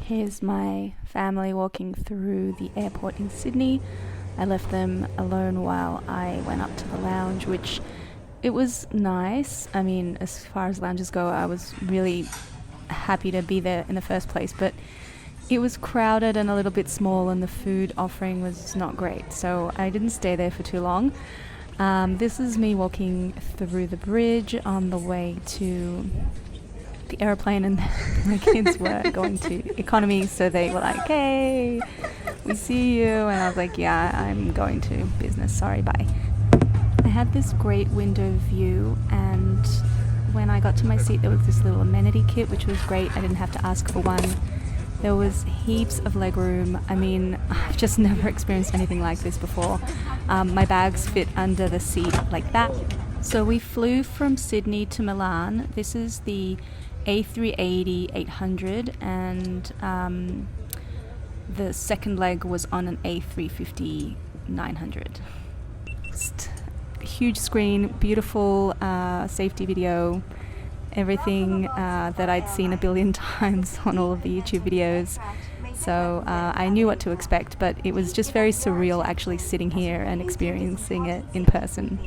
Here's my family walking through the airport in Sydney. I left them alone while I went up to the lounge, which it was nice. I mean, as far as lounges go, I was really happy to be there in the first place, but it was crowded and a little bit small, and the food offering was not great, so I didn't stay there for too long. This is me walking through the bridge on the way to the airplane, and my kids were going to economy, so they were like, "Hey, we see you," and I was like, "Yeah, I'm going to business, sorry, bye." I had this great window view, and when I got to my seat there was this little amenity kit, which was great. I didn't have to ask for one. There was heaps of legroom. I mean, I've just never experienced anything like this before. My bags fit under the seat like that. So we flew from Sydney to Milan. This is the A380 800, and the second leg was on an A350 900. Just huge screen, beautiful safety video, everything that I'd seen a billion times on all of the YouTube videos. So I knew what to expect, but it was just very surreal actually sitting here and experiencing it in person.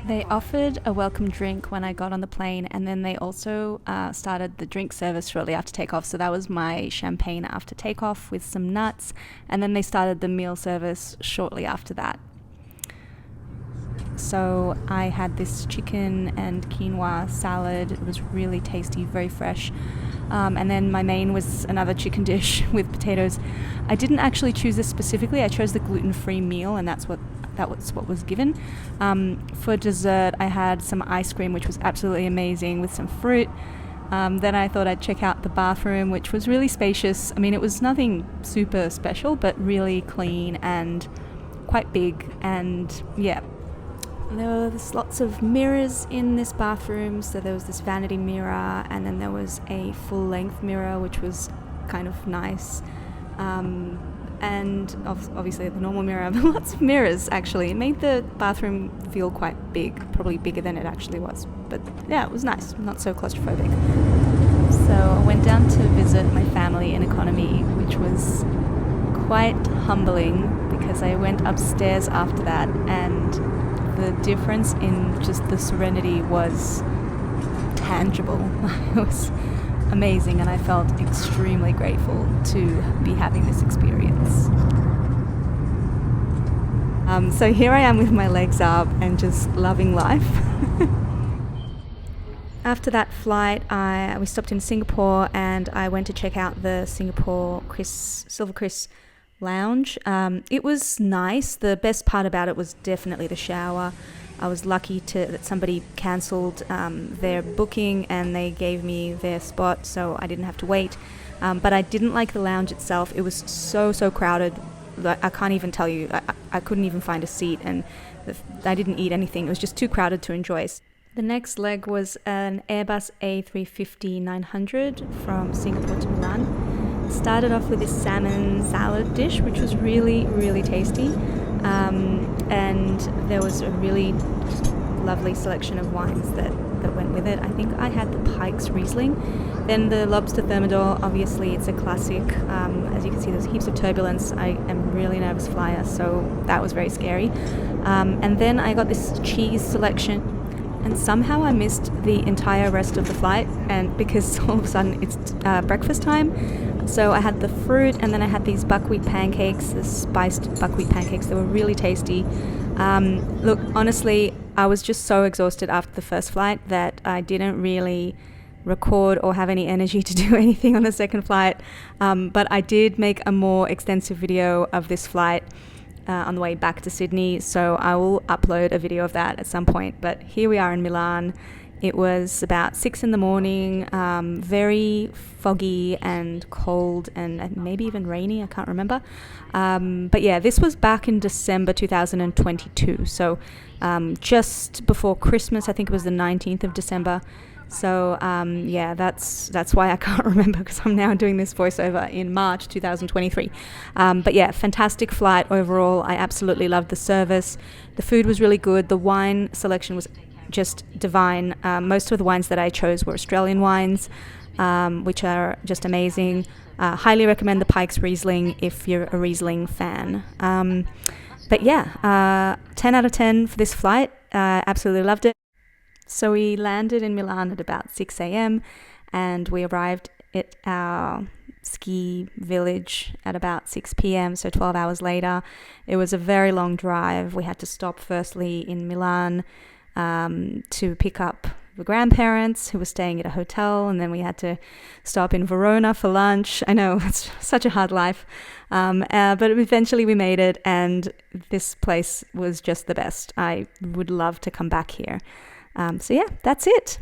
They offered a welcome drink when I got on the plane, and then they also started the drink service shortly after takeoff. So that was my champagne after takeoff with some nuts, and then they started the meal service shortly after that. So I had this chicken and quinoa salad. It was really tasty, very fresh. And then my main was another chicken dish with potatoes. I didn't actually choose this specifically. I chose the gluten-free meal, and that was what was given. For dessert, I had some ice cream, which was absolutely amazing, with some fruit. Then I thought I'd check out the bathroom, which was really spacious. I mean, it was nothing super special, but really clean and quite big. And yeah, there was lots of mirrors in this bathroom. So there was this vanity mirror, and then there was a full-length mirror, which was kind of nice. And obviously the normal mirror, but lots of mirrors actually. It made the bathroom feel quite big, probably bigger than it actually was. But yeah, it was nice, not so claustrophobic. So I went down to visit my family in economy, which was quite humbling because I went upstairs after that, and the difference in just the serenity was tangible. It was amazing, and I felt extremely grateful to be having this experience. So here I am with my legs up and just loving life. After that flight, we stopped in Singapore, and I went to check out the Singapore Silver Chris lounge. It was nice. The best part about it was definitely the shower. I was lucky that somebody cancelled their booking and they gave me their spot, so I didn't have to wait. But I didn't like the lounge itself. It was so crowded. I can't even tell you. I couldn't even find a seat, and I didn't eat anything. It was just too crowded to enjoy. The next leg was an Airbus A350 900 from Singapore to Milan. Started off with this salmon salad dish, which was really tasty. And there was a really lovely selection of wines that went with it. I think I had the Pike's Riesling. Then the lobster thermidor, obviously it's a classic. As you can see, there's heaps of turbulence. I am a really nervous flyer, so that was very scary. And then I got this cheese selection, and somehow I missed the entire rest of the flight, and because all of a sudden it's breakfast time. So I had the fruit, and then I had these buckwheat pancakes, the spiced buckwheat pancakes. They were really tasty. Look, honestly, I was just so exhausted after the first flight that I didn't really record or have any energy to do anything on the second flight. But I did make a more extensive video of this flight on the way back to Sydney, so I will upload a video of that at some point. But here we are in Milan. It was about 6 a.m, very foggy and cold and maybe even rainy, I can't remember. But yeah, this was back in December 2022, so just before Christmas. I think it was the 19th of December. So yeah, that's why I can't remember, because I'm now doing this voiceover in March 2023. But yeah, fantastic flight overall. I absolutely loved the service. The food was really good. The wine selection was just divine. Most of the wines that I chose were Australian wines. which are just amazing. Highly recommend the Pikes Riesling if you're a Riesling fan. But yeah, 10 out of 10 for this flight. Absolutely loved it. So we landed in Milan at about 6 a.m. and we arrived at our ski village at about 6 p.m, so 12 hours later. It was a very long drive. We had to stop firstly in Milan to pick up the grandparents who were staying at a hotel, and then we had to stop in Verona for lunch. I know, it's such a hard life, but eventually we made it, and this place was just the best. I would love to come back here. So yeah, that's it.